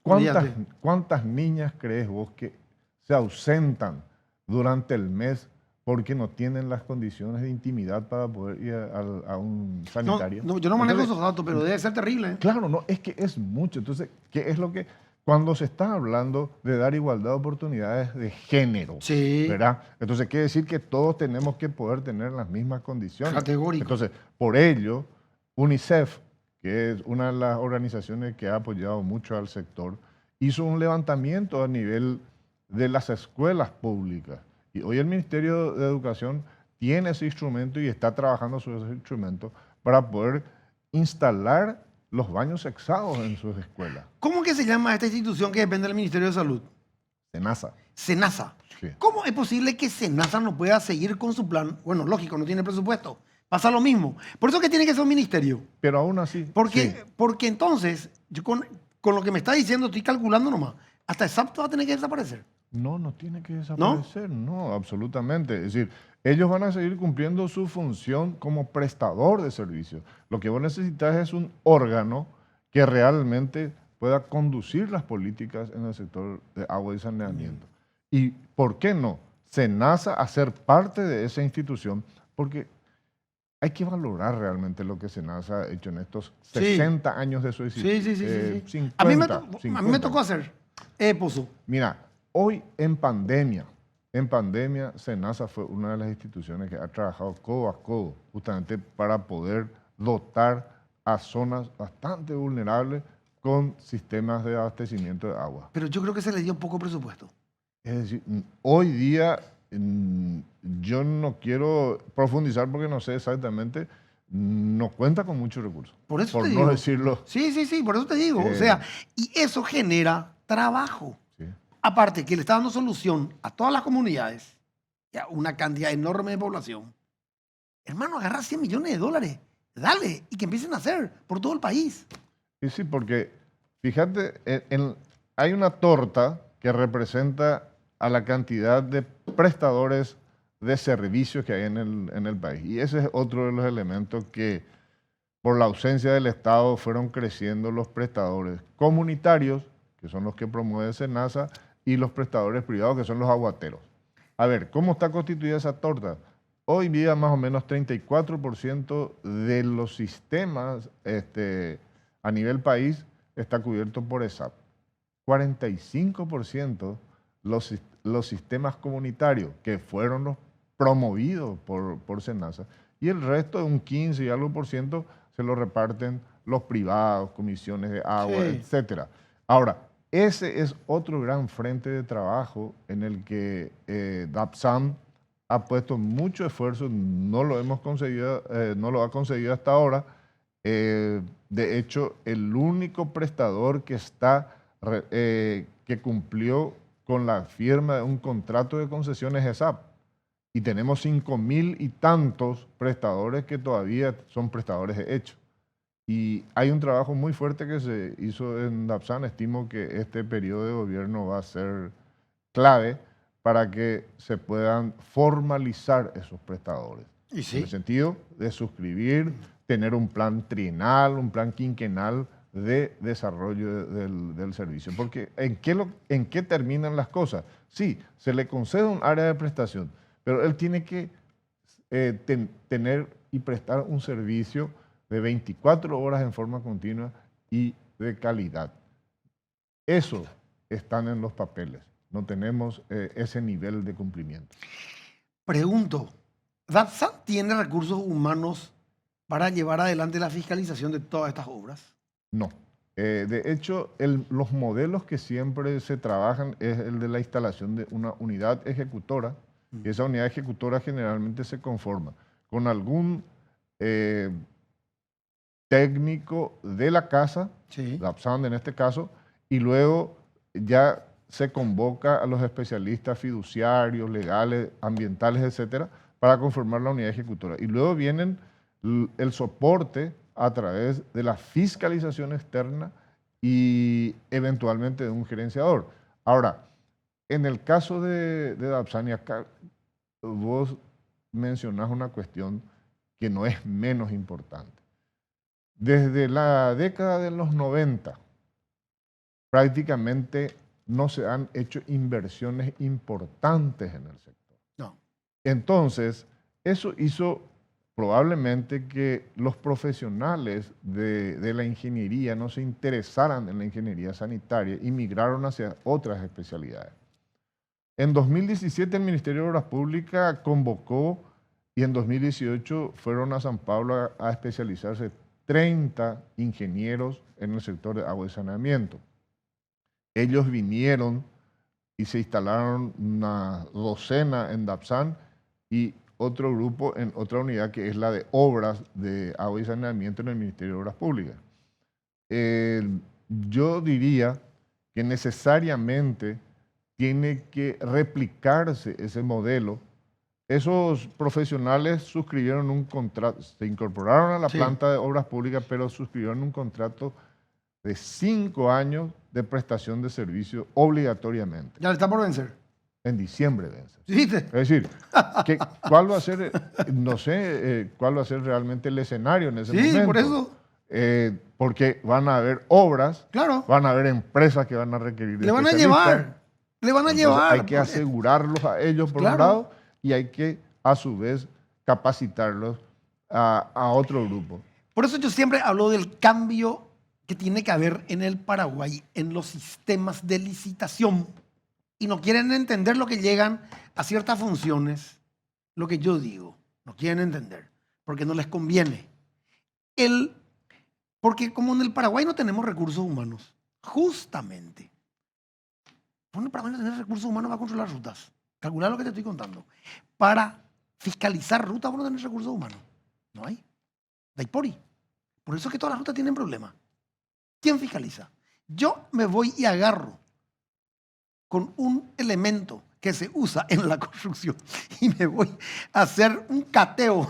¿Cuántas niñas crees vos que se ausentan durante el mes porque no tienen las condiciones de intimidad para poder ir a un sanitario? No, yo no manejo esos datos, pero debe ser terrible. Claro, no, es que es mucho. Entonces, ¿qué es lo que...? Cuando se está hablando de dar igualdad de oportunidades de género, ¿verdad? Entonces, quiere decir que todos tenemos que poder tener las mismas condiciones. Categórico. Entonces, por ello, UNICEF, que es una de las organizaciones que ha apoyado mucho al sector, hizo un levantamiento a nivel de las escuelas públicas. Y hoy el Ministerio de Educación tiene ese instrumento y está trabajando sobre ese instrumento para poder instalar los baños sexados en sus escuelas. ¿Cómo que se llama esta institución que depende del Ministerio de Salud? SENASA. SENASA. Sí. ¿Cómo es posible que SENASA no pueda seguir con su plan? Bueno, lógico, no tiene presupuesto. Pasa lo mismo. Por eso que tiene que ser un ministerio. Pero aún así. Porque, sí. porque entonces, yo con lo que me está diciendo, estoy calculando nomás, hasta SAP va a tener que desaparecer. No tiene que desaparecer, no, absolutamente. Es decir, ellos van a seguir cumpliendo su función como prestador de servicios. Lo que vos necesitas es un órgano que realmente pueda conducir las políticas en el sector de agua y saneamiento. ¿Y por qué no? SENASA a ser parte de esa institución, porque hay que valorar realmente lo que SENASA ha hecho en estos 60 años de su existencia. Sí. 50, A mí me 50. tocó hacer, Pozo. Mira, hoy en pandemia, SENASA fue una de las instituciones que ha trabajado codo a codo justamente para poder dotar a zonas bastante vulnerables con sistemas de abastecimiento de agua. Pero yo creo que se le dio poco presupuesto. Es decir, hoy día yo no quiero profundizar porque no sé exactamente, no cuenta con muchos recursos. Por eso por te no digo. decirlo. Sí, por eso te digo. O sea, y eso genera trabajo. Sí. Aparte que le está dando solución a todas las comunidades y a una cantidad enorme de población. Hermano, agarra $100 millones. Dale, y que empiecen a hacer por todo el país. Y sí, porque fíjate, hay una torta que representa a la cantidad de prestadores de servicios que hay en el país. Y ese es otro de los elementos que, por la ausencia del Estado, fueron creciendo los prestadores comunitarios, que son los que promueve SENASA, y los prestadores privados, que son los aguateros. A ver, ¿cómo está constituida esa torta? Hoy día más o menos 34% de los sistemas a nivel país está cubierto por ESAP. 45% los sistemas comunitarios que fueron los promovidos por SENASA, y el resto de un 15 y algo por ciento se lo reparten los privados, comisiones de agua, etcétera. Ahora, ese es otro gran frente de trabajo en el que DAPSAN ha puesto mucho esfuerzo, no lo ha conseguido hasta ahora. De hecho, el único prestador que cumplió con la firma de un contrato de concesiones es ESAP. Y tenemos 5.000 y tantos prestadores que todavía son prestadores de hecho. Y hay un trabajo muy fuerte que se hizo en DAPSAN. Estimo que este periodo de gobierno va a ser clave para que se puedan formalizar esos prestadores. ¿Y sí? En el sentido de suscribir, tener un plan trienal, un plan quinquenal de desarrollo del servicio. Porque ¿en qué terminan las cosas? Sí, se le concede un área de prestación, pero él tiene que tener y prestar un servicio de 24 horas en forma continua y de calidad. Eso están en los papeles. No tenemos ese nivel de cumplimiento. Pregunto, ¿DAPSAN tiene recursos humanos para llevar adelante la fiscalización de todas estas obras? No. De hecho, los modelos que siempre se trabajan es el de la instalación de una unidad ejecutora, y esa unidad ejecutora generalmente se conforma con algún técnico de la casa, DAPSAN en este caso, y luego ya se convoca a los especialistas fiduciarios, legales, ambientales, etcétera, para conformar la unidad ejecutora. Y luego vienen el soporte a través de la fiscalización externa y eventualmente de un gerenciador. Ahora, en el caso de DAPSAN, y acá vos mencionás una cuestión que no es menos importante. Desde la década de los 90, prácticamente no se han hecho inversiones importantes en el sector. No. Entonces, eso hizo probablemente que los profesionales de la ingeniería no se interesaran en la ingeniería sanitaria y migraron hacia otras especialidades. En 2017 el Ministerio de Obras Públicas convocó y en 2018 fueron a San Pablo a especializarse 30 ingenieros en el sector de agua y saneamiento. Ellos vinieron y se instalaron una docena en DAPSAN y otro grupo en otra unidad que es la de obras de agua y saneamiento en el Ministerio de Obras Públicas. yo diría que necesariamente tiene que replicarse ese modelo. Esos profesionales suscribieron un contrato, se incorporaron a la Sí. planta de obras públicas, pero suscribieron un contrato de 5 años de prestación de servicio obligatoriamente. Ya le está por vencer. En diciembre vence. ¿Viste? Es decir, ¿cuál va a ser, no sé, cuál va a ser realmente el escenario en ese momento? Sí, por eso. Porque van a haber obras, Claro. van a haber empresas que van a requerir de Le van a especialistas. llevar. Le van a Entonces, llevar. hay que asegurarlos a ellos por Claro. un lado y hay que, a su vez, capacitarlos a otro grupo. Por eso yo siempre hablo del cambio que tiene que haber en el Paraguay en los sistemas de licitación. Y no quieren entender lo que llegan a ciertas funciones, lo que yo digo. No quieren entender, porque no les conviene. Porque como en el Paraguay no tenemos recursos humanos, justamente. Como en el Paraguay no tenemos recursos humanos para controlar rutas. Calcular lo que te estoy contando. Para fiscalizar rutas, vos no tenés recursos humanos. No hay. Daipori. Por eso es que todas las rutas tienen problemas. ¿Quién fiscaliza? Yo me voy y agarro con un elemento que se usa en la construcción y me voy a hacer un cateo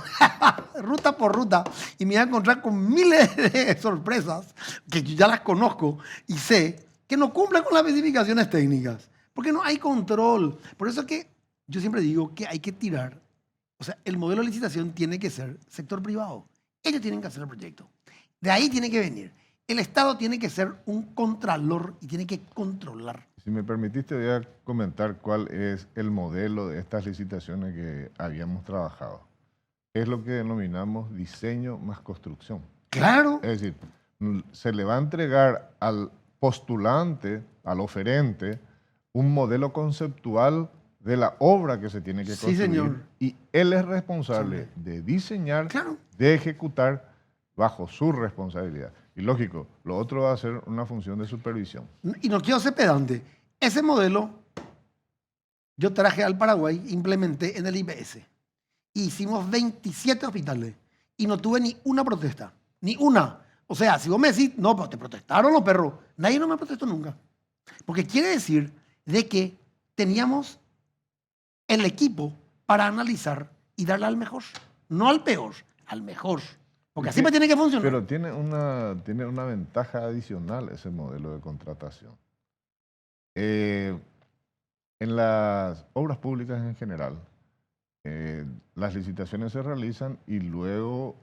ruta por ruta y me voy a encontrar con miles de sorpresas que yo ya las conozco y sé que no cumplen con las especificaciones técnicas porque no hay control. Por eso es que yo siempre digo que hay que tirar, o sea, el modelo de licitación tiene que ser sector privado. Ellos tienen que hacer el proyecto. De ahí tiene que venir. El Estado tiene que ser un contralor y tiene que controlar. Si me permitiste, voy a comentar cuál es el modelo de estas licitaciones que habíamos trabajado. Es lo que denominamos diseño más construcción. Claro. Es decir, se le va a entregar al postulante, al oferente, un modelo conceptual de la obra que se tiene que construir. Sí, señor. Y él es responsable de diseñar, Claro. de ejecutar bajo su responsabilidad. Y lógico, lo otro va a ser una función de supervisión. Y no quiero ser pedante. Ese modelo yo traje al Paraguay, implementé en el IPS. Hicimos 27 hospitales y no tuve ni una protesta. Ni una. O sea, si vos me decís, no, pero te protestaron los perros. Nadie no me protestó nunca. Porque quiere decir de que teníamos el equipo para analizar y darle al mejor. No al peor, al mejor. Porque así me tiene que funcionar. Pero tiene una ventaja adicional ese modelo de contratación. En las obras públicas en general, las licitaciones se realizan y luego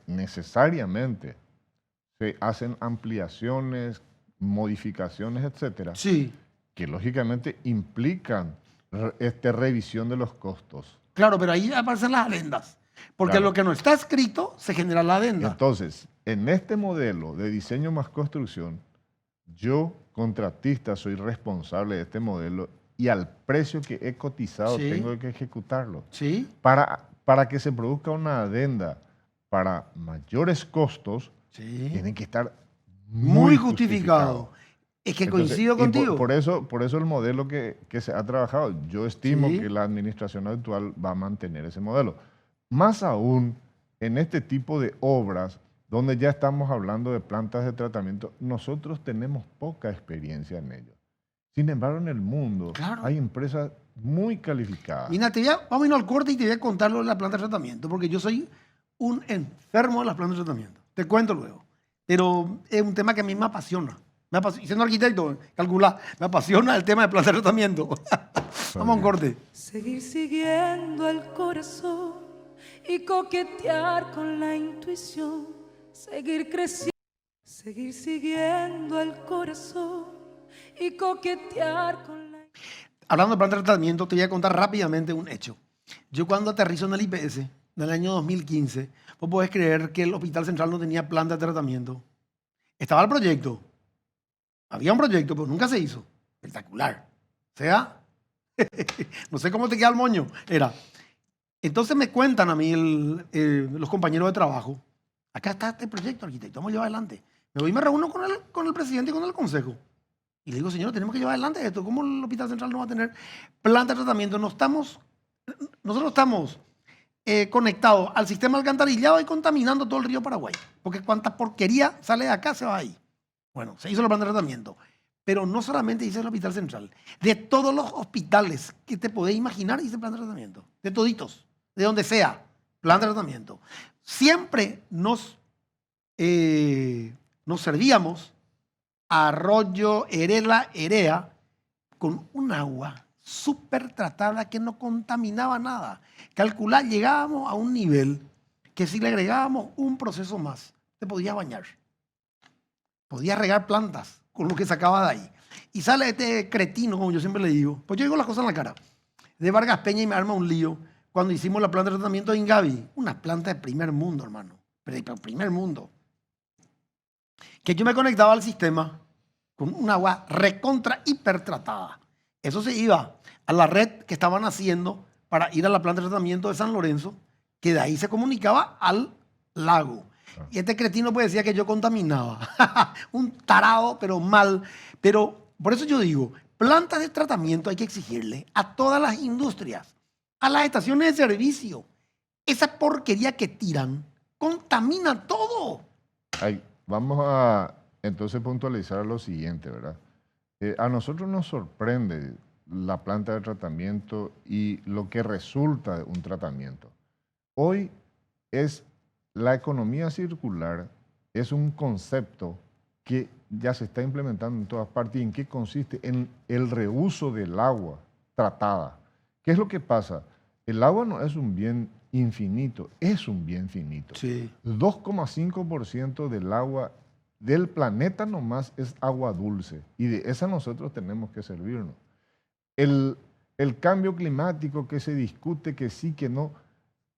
necesariamente se hacen ampliaciones, modificaciones, etcétera, Sí. que lógicamente implican revisión de los costos. Claro, pero ahí aparecen las adendas. Porque Claro. lo que no está escrito se genera la adenda. Entonces, en este modelo de diseño más construcción, yo, contratista, soy responsable de este modelo y al precio que he cotizado Sí. tengo que ejecutarlo. Sí, Para que se produzca una adenda para mayores costos, sí. tienen que estar Muy justificado. Es que Entonces, coincido y contigo. Por eso el modelo que se ha trabajado, yo estimo Sí. que la administración actual va a mantener ese modelo. Más aún en este tipo de obras, donde ya estamos hablando de plantas de tratamiento, nosotros tenemos poca experiencia en ello. Sin embargo, en el mundo Claro. hay empresas muy calificadas. Mira, vamos a irnos al corte y te voy a contar lo de la planta de tratamiento, porque yo soy un enfermo de las plantas de tratamiento. Te cuento luego. Pero es un tema que a mí me apasiona. Y siendo arquitecto, calcula, me apasiona el tema de plantas de tratamiento. Vamos a un corte. Seguir siguiendo al corazón y coquetear con la intuición, seguir creciendo, seguir siguiendo al corazón y coquetear con la... Hablando de planta de tratamiento, te voy a contar rápidamente un hecho. Yo cuando aterrizo en el IPS, en el año 2015, vos podés creer que el Hospital Central no tenía planta de tratamiento. Estaba el proyecto. Había un proyecto, pero nunca se hizo. Espectacular. O sea, no sé cómo te queda el moño. Entonces me cuentan a mí los compañeros de trabajo, acá está este proyecto, arquitecto, vamos a llevar adelante. Me voy y me reúno con el presidente y con el consejo. Y le digo, señor, tenemos que llevar adelante esto. ¿Cómo el Hospital Central no va a tener planta de tratamiento? Nosotros estamos conectado al sistema alcantarillado y contaminando todo el río Paraguay. Porque cuánta porquería sale de acá se va ahí. Bueno, se hizo el plan de tratamiento. Pero no solamente hice el hospital central. De todos los hospitales que te podés imaginar, hice el plan de tratamiento. De toditos. De donde sea. Plan de tratamiento. Siempre nos servíamos Arroyo, Erela, Erea, con un agua súper tratable que no contaminaba nada. Calcular, llegábamos a un nivel que si le agregábamos un proceso más, te podías bañar. Podías regar plantas con lo que sacaba de ahí. Y sale este cretino, como yo siempre le digo, pues yo digo las cosas en la cara, de Vargas Peña y me arma un lío cuando hicimos la planta de tratamiento de Ingavi. Una planta de primer mundo, hermano. Pero de primer mundo. Que yo me conectaba al sistema con un agua recontra hipertratada. Eso se iba a la red que estaban haciendo para ir a la planta de tratamiento de San Lorenzo, que de ahí se comunicaba al lago. Y este cretino pues decía que yo contaminaba. Un tarado, pero mal. Pero por eso yo digo, plantas de tratamiento hay que exigirle a todas las industrias, a las estaciones de servicio. Esa porquería que tiran contamina todo. Vamos a entonces puntualizar lo siguiente, ¿verdad? A nosotros nos sorprende la planta de tratamiento y lo que resulta de un tratamiento. Hoy la economía circular es un concepto que ya se está implementando en todas partes. ¿Y en qué consiste? En el reuso del agua tratada. ¿Qué es lo que pasa? El agua no es un bien infinito, es un bien finito. Sí. 2,5% del agua del planeta nomás es agua dulce y de esa nosotros tenemos que servirnos. El cambio climático que se discute, que sí, que no,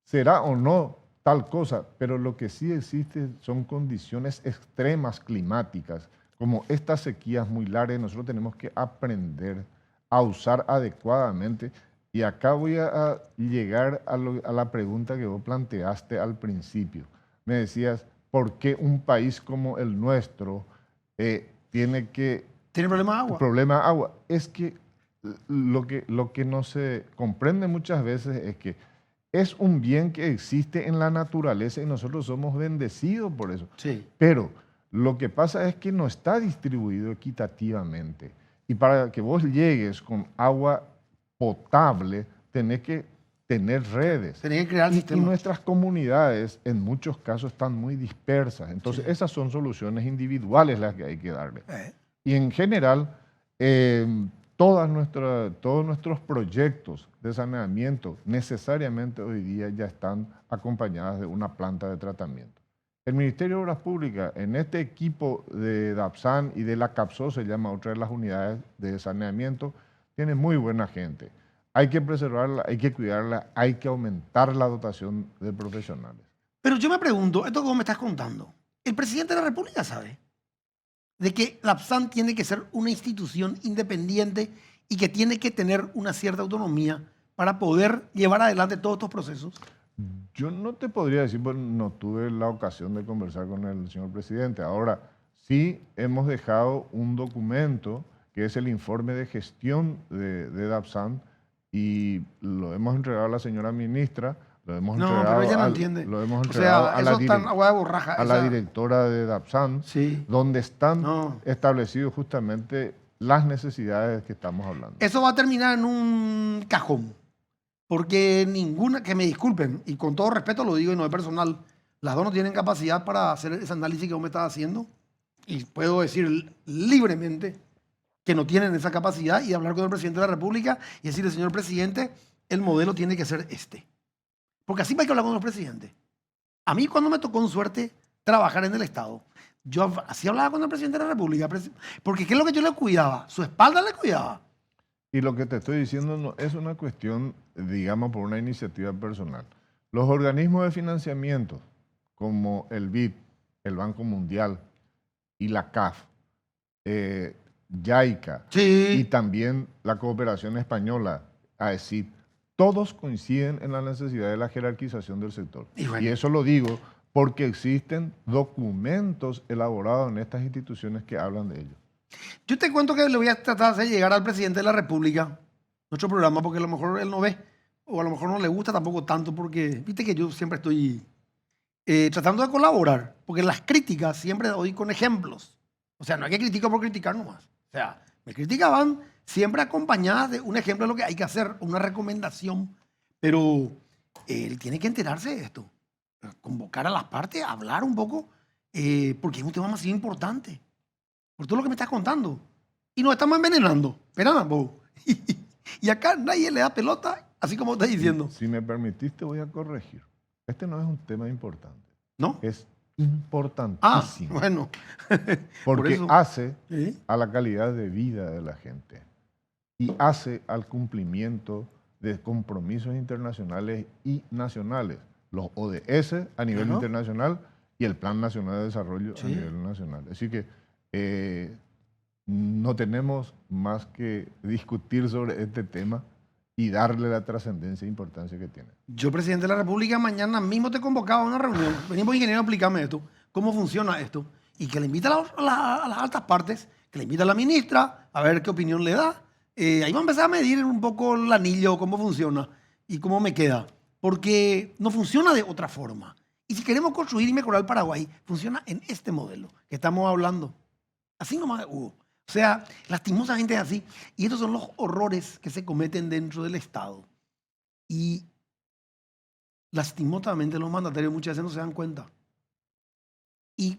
será o no tal cosa, pero lo que sí existe son condiciones extremas climáticas, como estas sequías muy largas, nosotros tenemos que aprender a usar adecuadamente. Y acá voy a llegar a la pregunta que vos planteaste al principio. Me decías, ¿por qué un país como el nuestro tiene problema de agua? Problema de agua. Es que lo que no se comprende muchas veces es que es un bien que existe en la naturaleza y nosotros somos bendecidos por eso. Sí. Pero lo que pasa es que no está distribuido equitativamente. Y para que vos llegues con agua potable, tenés que tener redes. Tenés que crear y nuestras comunidades en muchos casos están muy dispersas. Entonces esas son soluciones individuales las que hay que darle. Y en general, todos nuestros proyectos de saneamiento necesariamente hoy día ya están acompañados de una planta de tratamiento. El Ministerio de Obras Públicas, en este equipo de DAPSAN y de la CAPSO, se llama otra de las unidades de saneamiento, tiene muy buena gente. Hay que preservarla, hay que cuidarla, hay que aumentar la dotación de profesionales. Pero yo me pregunto, esto que vos me estás contando, ¿el presidente de la República sabe de que la DAPSAN tiene que ser una institución independiente y que tiene que tener una cierta autonomía para poder llevar adelante todos estos procesos? Yo no te podría decir, pues no tuve la ocasión de conversar con el señor presidente. Ahora, sí hemos dejado un documento que es el informe de gestión de DAPSAN, y lo hemos entregado a la señora ministra, lo hemos entregado, pero ella no entiende. Lo hemos entregado a la directora de DAPSAN, sí, donde están establecidos justamente las necesidades que estamos hablando. Eso va a terminar en un cajón, porque ninguna, que me disculpen, y con todo respeto lo digo y no es personal, las dos no tienen capacidad para hacer ese análisis que vos me estás haciendo, y puedo decir libremente que no tienen esa capacidad, y hablar con el presidente de la República y decirle, señor presidente, el modelo tiene que ser este. Porque así hay que hablar con los presidentes. A mí cuando me tocó en suerte trabajar en el Estado, yo así hablaba con el presidente de la República, porque ¿qué es lo que yo le cuidaba? Su espalda le cuidaba. Y lo que te estoy diciendo no es una cuestión, digamos, por una iniciativa personal. Los organismos de financiamiento, como el BID, el Banco Mundial y la CAF, JICA, sí, y también la cooperación española, AECID, todos coinciden en la necesidad de la jerarquización del sector. Y eso lo digo porque existen documentos elaborados en estas instituciones que hablan de ello. Yo te cuento que le voy a tratar de llegar al presidente de la República nuestro programa, porque a lo mejor él no ve, o a lo mejor no le gusta tampoco tanto, porque viste que yo siempre estoy tratando de colaborar, porque las críticas siempre doy con ejemplos. O sea, no hay que criticar por criticar nomás. O sea, me criticaban siempre acompañadas de un ejemplo de lo que hay que hacer, una recomendación. Pero él tiene que enterarse de esto, convocar a las partes, hablar un poco, porque es un tema más importante, por todo lo que me estás contando. Y nos estamos envenenando. Espera, vos. Y acá nadie le da pelota, así como estás diciendo. Si me permitiste, voy a corregir. Este no es un tema importante. ¿No? Es Ah, importantísimo. bueno. Porque eso. hace ¿Sí? a la calidad de vida de la gente y hace al cumplimiento de compromisos internacionales y nacionales, los ODS a nivel Ajá. internacional y el Plan Nacional de Desarrollo Sí. a nivel nacional. Así que no tenemos más que discutir sobre este tema y darle la trascendencia e importancia que tiene. Yo, presidente de la República, mañana mismo te convocaba a una reunión. Venimos, ingeniero, a explicarme esto, cómo funciona esto. Y que le invita a las altas partes, que le invita a la ministra, a ver qué opinión le da. Ahí va a empezar a medir un poco el anillo, cómo funciona y cómo me queda. Porque no funciona de otra forma. Y si queremos construir y mejorar el Paraguay, funciona en este modelo que estamos hablando. Así nomás, Hugo. O sea, lastimosamente es así. Y estos son los horrores que se cometen dentro del Estado. Y lastimosamente los mandatarios muchas veces no se dan cuenta. Y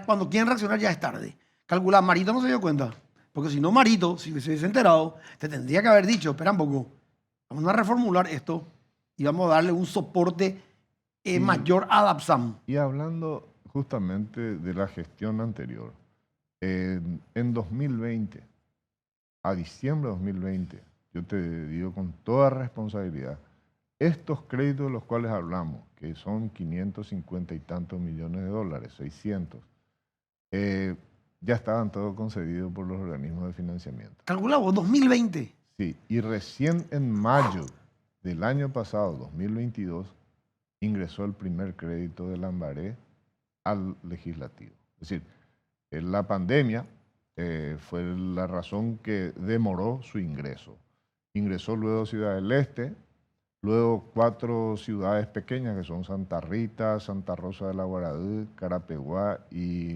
cuando quieren reaccionar ya es tarde. Calcula, Marito no se dio cuenta. Porque si no, Marito, si se hubiese enterado, te tendría que haber dicho, espera un poco, vamos a reformular esto y vamos a darle un soporte mayor a DAPSAM. Y hablando justamente de la gestión anterior, en 2020, a diciembre de 2020, yo te digo con toda responsabilidad, estos créditos de los cuales hablamos, que son 550 y tantos millones de dólares, 600, ya estaban todos concedidos por los organismos de financiamiento. Calcula vos, 2020. Sí, y recién en mayo del año pasado, 2022, ingresó el primer crédito de Lambaré al legislativo. Es decir, la pandemia fue la razón que demoró su ingreso. Ingresó luego Ciudad del Este, luego 4 ciudades pequeñas que son Santa Rita, Santa Rosa de la Guaradú, Carapeguá y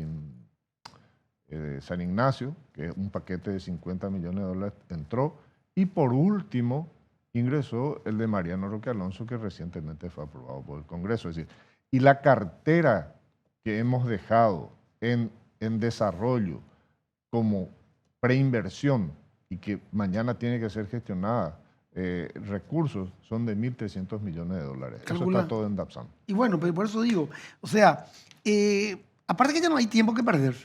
San Ignacio, que es un paquete de 50 millones de dólares, entró. Y por último, ingresó el de Mariano Roque Alonso, que recientemente fue aprobado por el Congreso. Es decir, y la cartera que hemos dejado en desarrollo como preinversión y que mañana tiene que ser gestionada, recursos, son de 1.300 millones de dólares. Calcula. Eso está todo en DAPSAM. Y bueno, pues por eso digo, o sea, aparte que ya no hay tiempo que perder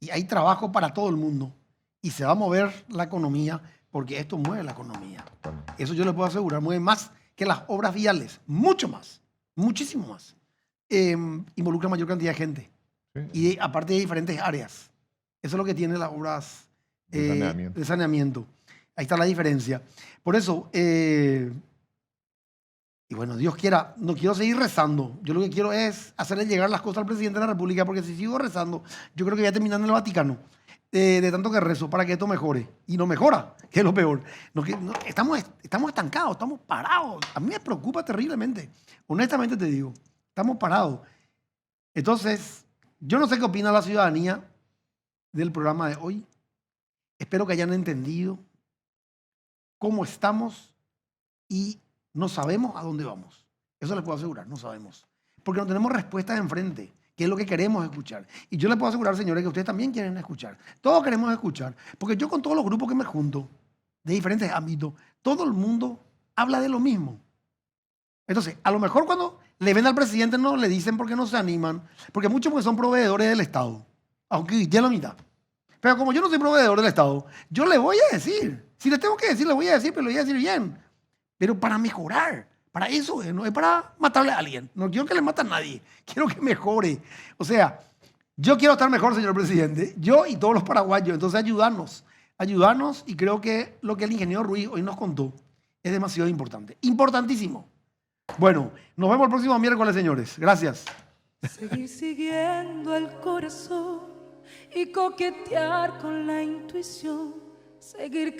y hay trabajo para todo el mundo y se va a mover la economía porque esto mueve la economía. Eso yo le puedo asegurar, mueve más que las obras viales, mucho más, muchísimo más. Involucra mayor cantidad de gente. Sí. Y aparte de diferentes áreas. Eso es lo que tiene las obras de saneamiento. Ahí está la diferencia. Por eso, y bueno, Dios quiera, no quiero seguir rezando. Yo lo que quiero es hacerle llegar las cosas al presidente de la República, porque si sigo rezando, yo creo que voy a terminar en el Vaticano. De tanto que rezo para que esto mejore. Y no mejora, que es lo peor. Estamos estancados, estamos parados. A mí me preocupa terriblemente. Honestamente te digo, estamos parados. Entonces, yo no sé qué opina la ciudadanía del programa de hoy. Espero que hayan entendido cómo estamos y no sabemos a dónde vamos. Eso les puedo asegurar, no sabemos. Porque no tenemos respuestas enfrente, que es lo que queremos escuchar. Y yo les puedo asegurar, señores, que ustedes también quieren escuchar. Todos queremos escuchar. Porque yo con todos los grupos que me junto, de diferentes ámbitos, todo el mundo habla de lo mismo. Entonces, a lo mejor cuando le ven al presidente no le dicen porque no se animan, porque muchos porque son proveedores del Estado, aunque ya la mitad. Pero como yo no soy proveedor del Estado, yo le voy a decir. Si le tengo que decir, le voy a decir, pero le voy a decir bien. Pero para mejorar, para eso, no es para matarle a alguien. No quiero que le mate a nadie, quiero que mejore. O sea, yo quiero estar mejor, señor presidente, yo y todos los paraguayos. Entonces ayudarnos, y creo que lo que el ingeniero Ruiz hoy nos contó es demasiado importante, importantísimo. Bueno, nos vemos el próximo miércoles, señores. Gracias. Seguir siguiendo el corazón y coquetear con la intuición, seguir creciendo.